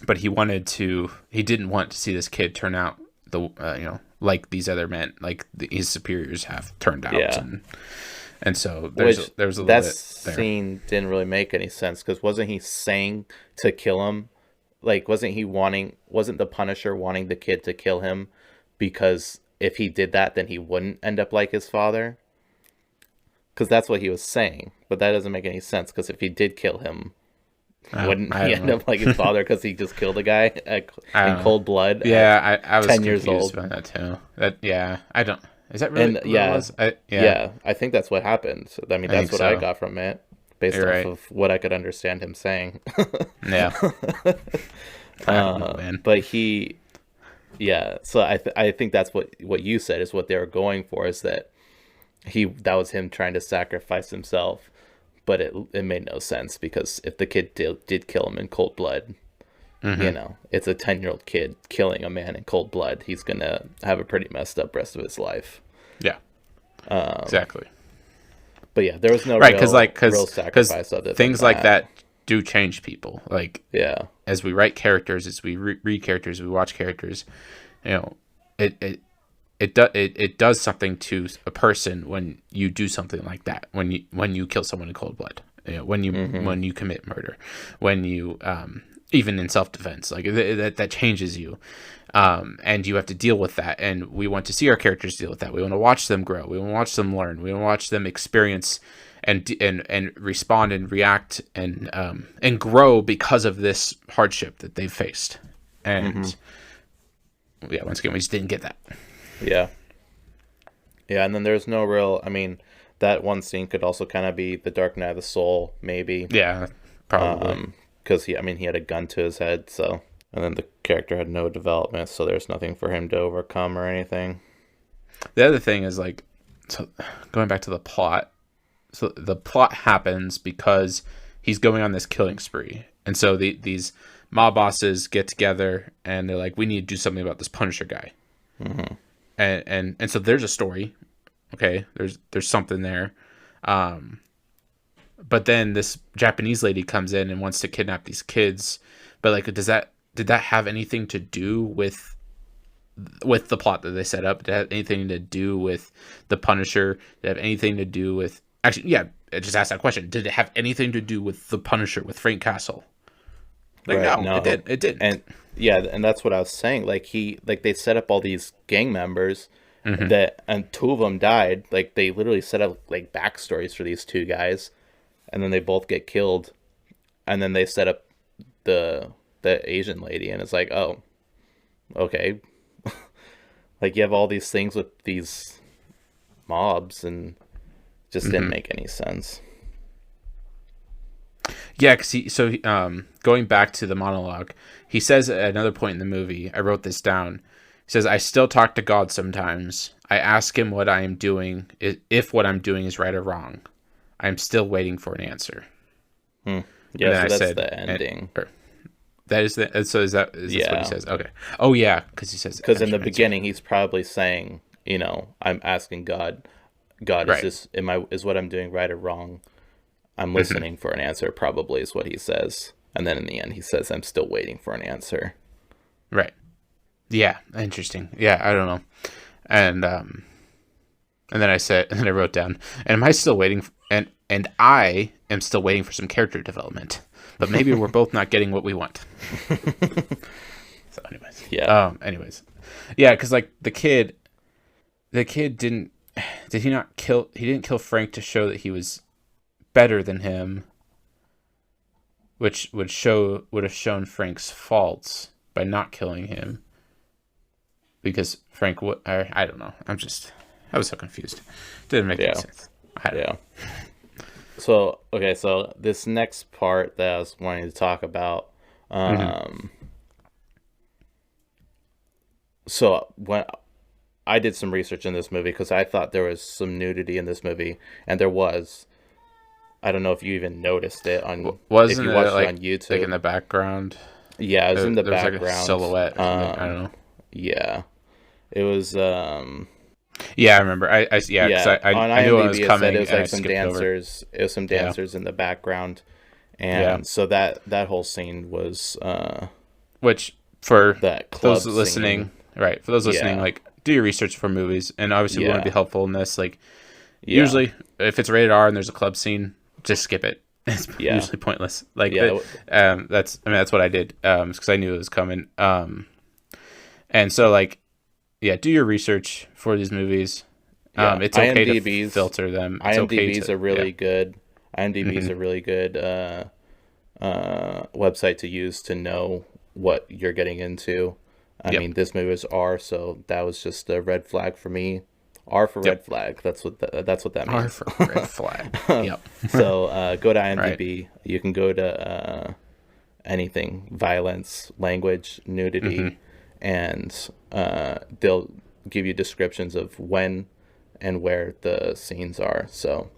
But he didn't want to see this kid turn out like these other men, like his superiors have turned out. And so there's a little bit there. That scene didn't really make any sense, because wasn't he saying to kill him? Like, wasn't the Punisher wanting the kid to kill him because if he did that, then he wouldn't end up like his father? Because that's what he was saying. But that doesn't make any sense, because if he did kill him, wouldn't he end up like his father because he just killed a guy in cold blood? Yeah, I was 10 years old about that too. I don't. Is that really? I think that's what happened. I mean, that's what I got from it, based off of what I could understand him saying. Yeah. I don't know, man. But so I think that's what you said is what they were going for, is that that was him trying to sacrifice himself, but it made no sense, because if the kid did kill him in cold blood, it's a 10-year-old kid killing a man in cold blood. He's gonna have a pretty messed up rest of his life. Yeah, exactly. But yeah, there was no real sacrifice other than things like that do change people. Like, as we write characters, as we read characters, we watch characters, it does something to a person when you do something like that. When you kill someone in cold blood, when you commit murder, when you even in self-defense, like that changes you, and you have to deal with that. And we want to see our characters deal with that. We want to watch them grow. We want to watch them learn. We want to watch them experience and respond and react and grow because of this hardship that they've faced. And once again, we just didn't get that. Yeah, and then there's no real. I mean, that one scene could also kind of be the Dark Knight of the Soul, maybe. Yeah, probably. Because he had a gun to his head, so, and then the character had no development, so there's nothing for him to overcome or anything. The other thing is, like, so going back to the plot. So the plot happens because he's going on this killing spree, and so these mob bosses get together and they're like, we need to do something about this Punisher guy. And so there's a story. Okay, there's something there. But then this Japanese lady comes in and wants to kidnap these kids. But like, does that did that have anything to do with the plot that they set up? Did it have anything to do with the Punisher? Did it have anything to do with... Actually, yeah, I just asked that question. Did it have anything to do with the Punisher, with Frank Castle? Like, right, no, it didn't. And yeah, and that's what I was saying. Like, they set up all these gang members and 2 of them died. Like, they literally set up like backstories for these 2 guys, and then they both get killed, and then they set up the Asian lady, and it's like, oh, okay. Like, you have all these things with these mobs, and just didn't make any sense. Yeah, because going back to the monologue, he says at another point in the movie, I wrote this down. He says, "I still talk to God sometimes. I ask him what I am doing, if what I'm doing is right or wrong. I am still waiting for an answer." Yeah, so that's the ending. That is the... So is that what he says? Okay. Oh, yeah, because he says... Because in the beginning, he's probably saying, I'm asking God, right. Is what I'm doing right or wrong? I'm listening for an answer, probably, is what he says. And then in the end, he says, I'm still waiting for an answer. Right. Yeah, interesting. Yeah, I don't know. And then I wrote down, and am I still waiting and I am still waiting for some character development. But maybe we're both not getting what we want. So anyways. Yeah. Yeah, because like the kid didn't kill Frank to show that he was better than him, which would have shown Frank's faults by not killing him. Because Frank would... I don't know. I was so confused. Didn't make any sense. I don't know. So this next part that I was wanting to talk about, so when I did some research in this movie, because I thought there was some nudity in this movie, and there was. I don't know if you even noticed it if you watched it on YouTube, like in the background. Yeah, it was in the background. Like a silhouette. I don't know. Yeah, it was. Yeah, I remember. I on IMDb knew it was coming. It was like some dancers. It was some dancers in the background, and so that whole scene was. Which for that those listening, right? For those listening, like, do your research for movies, and obviously we want to be helpful in this. Like, usually if it's rated R and there's a club scene, just skip it. It's usually pointless. Like, that's what I did, because I knew it was coming. And so like. Yeah, do your research for these movies. It's okay to filter them. IMDb's a really good. IMDb's a really good website to use to know what you're getting into. I mean, this movie was R, so that was just a red flag for me. R for red flag. That's what that means. R for red flag. Yep. So go to IMDb. Right. You can go to anything: violence, language, nudity. And they'll give you descriptions of when and where the scenes are. So,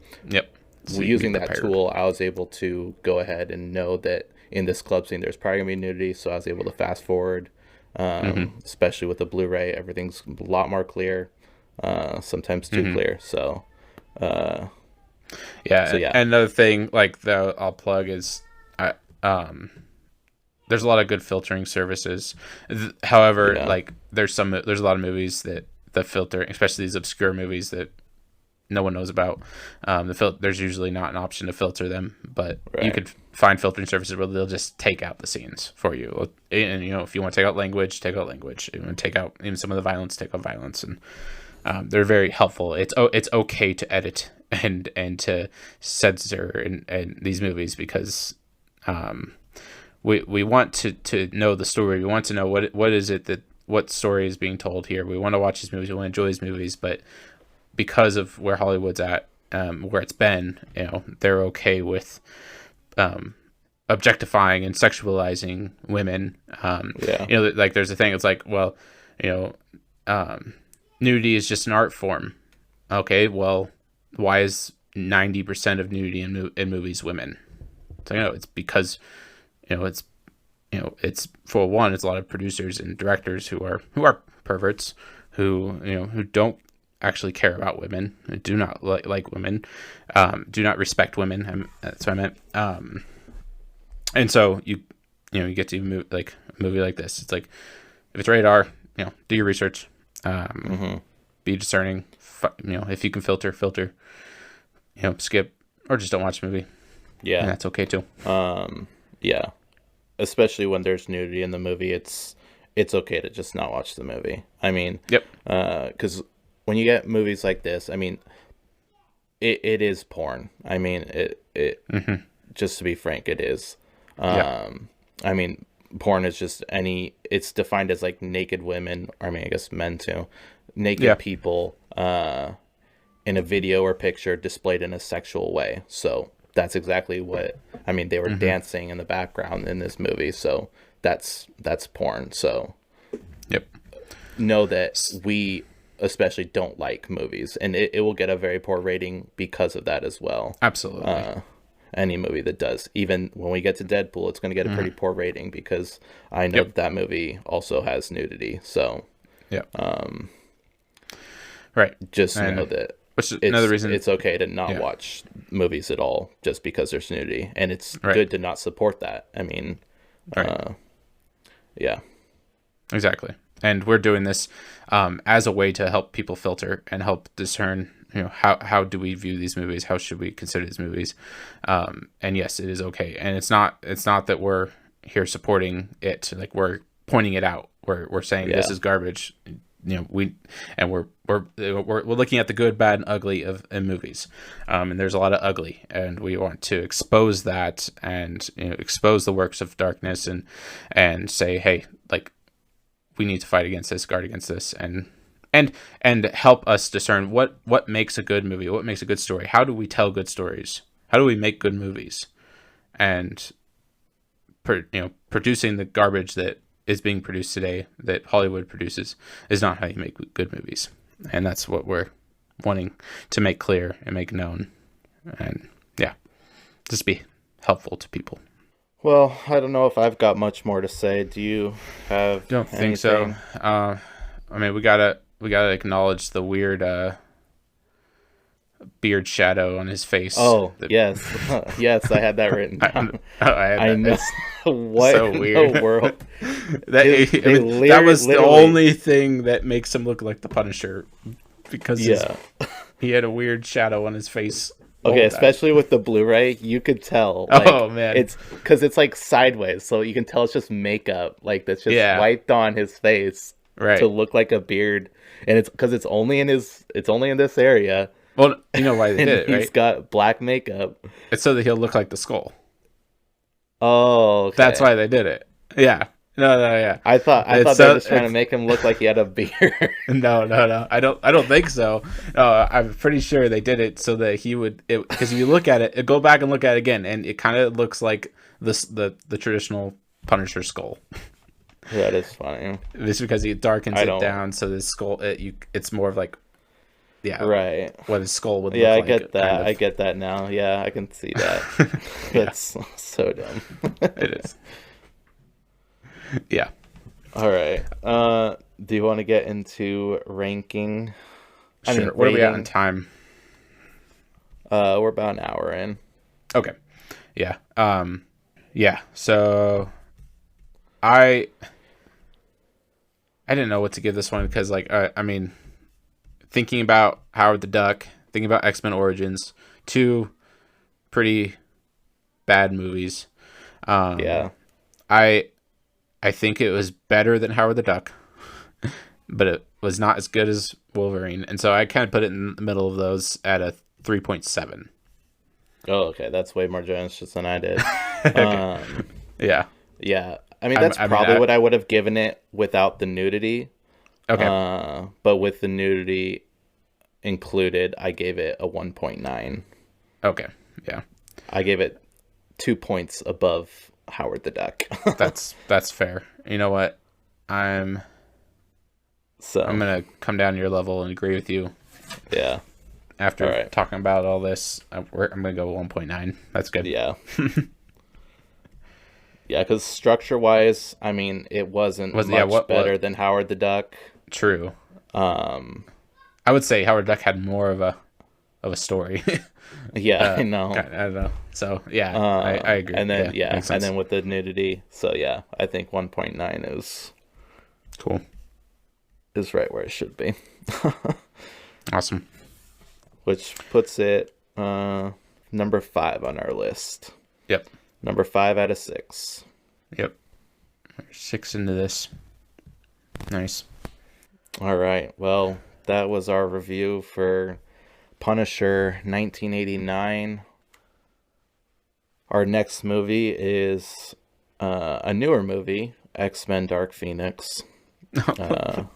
so using that tool, I was able to go ahead and know that in this club scene, there's probably going to be nudity. So I was able to fast forward, especially with the Blu-ray. Everything's a lot more clear, sometimes too clear. So, and another thing, like, I'll plug is, there's a lot of good filtering services. However, like there's a lot of movies that the filter, especially these obscure movies that no one knows about, there's usually not an option to filter them, but you could find filtering services where they'll just take out the scenes for you. And if you want to take out language, take out language. You want to take out even some of the violence, take out violence, and they're very helpful. It's okay to edit and to censor and these movies, because we want to know the story. We want to know what story is being told here. We want to watch these movies. We want to enjoy these movies, but because of where Hollywood's at, where it's been, they're okay with objectifying and sexualizing women. Like there's a thing. It's like, well, nudity is just an art form. Okay, well, why is 90% of nudity in movies women? So it's because. It's for one, it's a lot of producers and directors who are perverts, who don't actually care about women, who do not like women, do not respect women. That's what I meant. And so you get to move like a movie like this. It's like if it's rated R, do your research, be discerning. If you can filter, skip or just don't watch the movie. Yeah, and that's okay too. Yeah, especially when there's nudity in the movie, it's okay to just not watch the movie. I mean, yep. Because when you get movies like this, I mean, it is porn. I mean, it just to be frank, it is. I mean, porn is just it's defined as like naked women, or I mean, I guess men too, naked people in a video or picture displayed in a sexual way. So that's exactly what, I mean, they were dancing in the background in this movie. So that's porn. So know that we especially don't like movies, and it will get a very poor rating because of that as well. Absolutely. Any movie that does, even when we get to Deadpool, it's going to get a pretty poor rating because I know that movie also has nudity. So right, just know that which is another reason it's okay to not watch movies at all just because there's nudity, and it's good to not support that. I mean, exactly. And we're doing this as a way to help people filter and help discern, how do we view these movies? How should we consider these movies? And yes, it is okay. And it's not that we're here supporting it. Like, we're pointing it out. We're saying this is garbage. We're looking at the good, bad, and ugly in movies. And there's a lot of ugly, and we want to expose that and expose the works of darkness and say, hey, like, we need to fight against this, guard against this, and help us discern what makes a good movie, what makes a good story. How do we tell good stories? How do we make good movies? And producing the garbage that is being produced today, that Hollywood produces, is not how you make good movies. And that's what we're wanting to make clear and make known, and just be helpful to people. Well, I don't know if I've got much more to say. Do you have? Don't think so. I mean, we gotta acknowledge the weird beard shadow on his face. Oh, yes, yes, I had that written down. I know. What so in weird. The world? That was the only thing that makes him look like the Punisher, because he had a weird shadow on his face. Okay, especially with the Blu-ray, you could tell. Oh man, it's because it's like sideways, so you can tell it's just makeup, like that's just wiped on his face to look like a beard, and it's because it's only in this area. Well, you know why they did it, right? He's got black makeup. It's so that he'll look like the Skull. Oh, okay. That's why they did it. Yeah. No, yeah. I thought they were just trying to make him look like he had a beard. No. I don't think so. I'm pretty sure they did it so that he would. Because if you look at it, go back and look at it again, and it kind of looks like the traditional Punisher skull. That is funny. This because he darkens it down, so the skull it's more of like. Yeah. Right. What his skull would look like. Yeah, I get that. Kind of. I get that now. Yeah, I can see that. That's so dumb. It is. Yeah. All right. Do you want to get into ranking? Sure. What are we at in time? We're about an hour in. Okay. Yeah. Yeah. So I didn't know what to give this one because, like, I mean, thinking about Howard the Duck, thinking about X-Men Origins, two pretty bad movies. I think it was better than Howard the Duck, but it was not as good as Wolverine. And so I kind of put it in the middle of those at a 3.7. Oh, okay. That's way more generous than I did. Yeah. Yeah. I mean, that's probably what I would have given it without the nudity. Okay. But with the nudity included, I gave it a 1.9. Okay. Yeah. I gave it 2 points above Howard the Duck. That's fair. You know what? I'm gonna come down to your level and agree with you. Yeah. After talking about all this, I'm gonna go 1.9. That's good. Yeah. Yeah, because structure-wise, I mean, it wasn't much better than Howard the Duck. True. I would say Howard the Duck had more of a of a story. Yeah, I know. I don't know. So yeah, I agree. And then and then with the nudity. So yeah, I think 1.9 is cool. Is right where it should be. Awesome. Which puts it number 5 on our list. Yep. Number 5 out of 6. Yep. 6 into this. Nice. All right. Well, that was our review for Punisher 1989. Our next movie is a newer movie, X-Men Dark Phoenix. I'm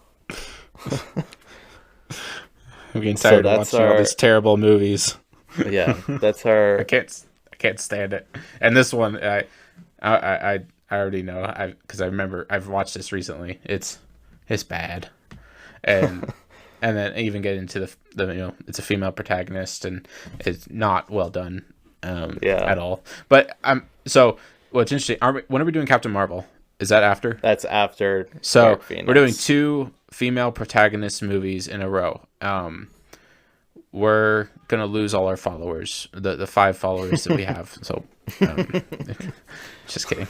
getting tired of watching all these terrible movies. Yeah, that's our. I can't stand it. And this one, I already know, because I remember I've watched this recently. It's bad, and then even get into the it's a female protagonist and it's not well done, at all. But so what's interesting? When are we doing Captain Marvel? Is that after? That's after. So we're doing 2 female protagonist movies in a row. We're gonna lose all our followers, the 5 followers that we have. So, just kidding.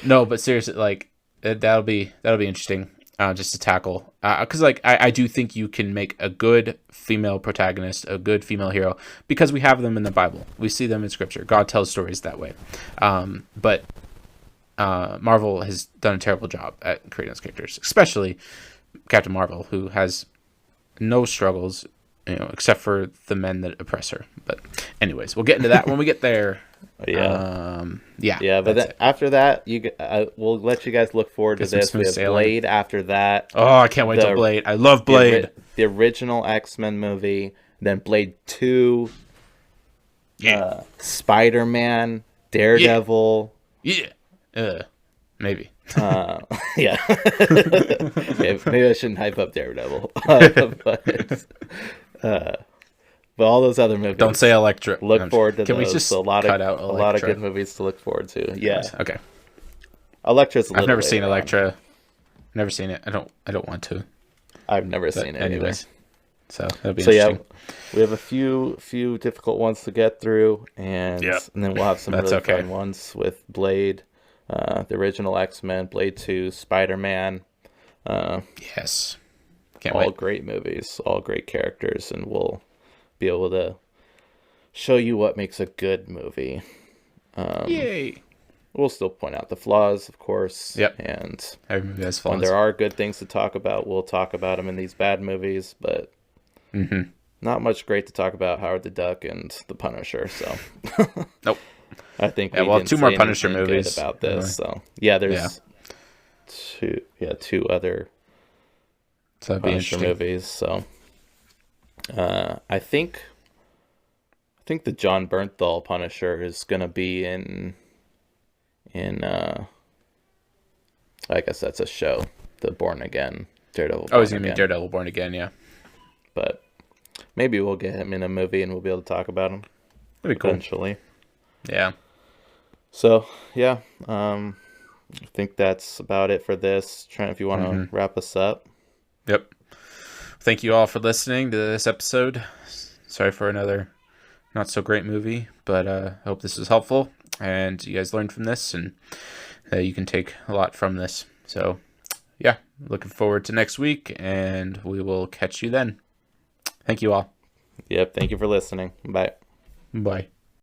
No, but seriously, like that'll be interesting, just to tackle. Because I do think you can make a good female protagonist, a good female hero, because we have them in the Bible. We see them in Scripture. God tells stories that way. But Marvel has done a terrible job at creating those characters, especially Captain Marvel, who has no struggles, except for the men that oppress her. But anyways, we'll get into that when we get there. Yeah. But then after that, we'll let you guys look forward to this. We have Blade after that. Oh, I can't wait till Blade. I love Blade. The original X-Men movie, then Blade 2, Spider-Man, Daredevil. Yeah. Maybe. Yeah. Maybe I shouldn't hype up Daredevil. But all those other movies. Don't say Elektra. Look forward to those. Can we just a lot of good movies to look forward to. Yeah. Okay. Elektra's. I've never seen Elektra. Never seen it. I don't want to. I've never seen it. Anyways. So that'll be interesting. Yeah, we have a few difficult ones to get through, and then we'll have some really fun ones with Blade, the original X-Men, Blade 2, Spider-Man. Yes. Can't wait. All great movies, all great characters, and we'll be able to show you what makes a good movie. Yay! We'll still point out the flaws, of course. Yep. And every movie has flaws. When there are good things to talk about, we'll talk about them in these bad movies, but not much great to talk about Howard the Duck and the Punisher. So nope. I think 2 more Punisher movies about this. So there's two other Punisher movies. So I think the John Bernthal Punisher is gonna be in I guess that's a show, the Born Again Daredevil. He's gonna be Daredevil Born Again, yeah. But maybe we'll get him in a movie and we'll be able to talk about him. That'd be cool. Eventually. Yeah. So I think that's about it for this. Trent, if you want to wrap us up. Yep. Thank you all for listening to this episode. Sorry for another not so great movie, but I hope this was helpful and you guys learned from this and you can take a lot from this. So looking forward to next week and we will catch you then. Thank you all. Yep. Thank you for listening. Bye. Bye.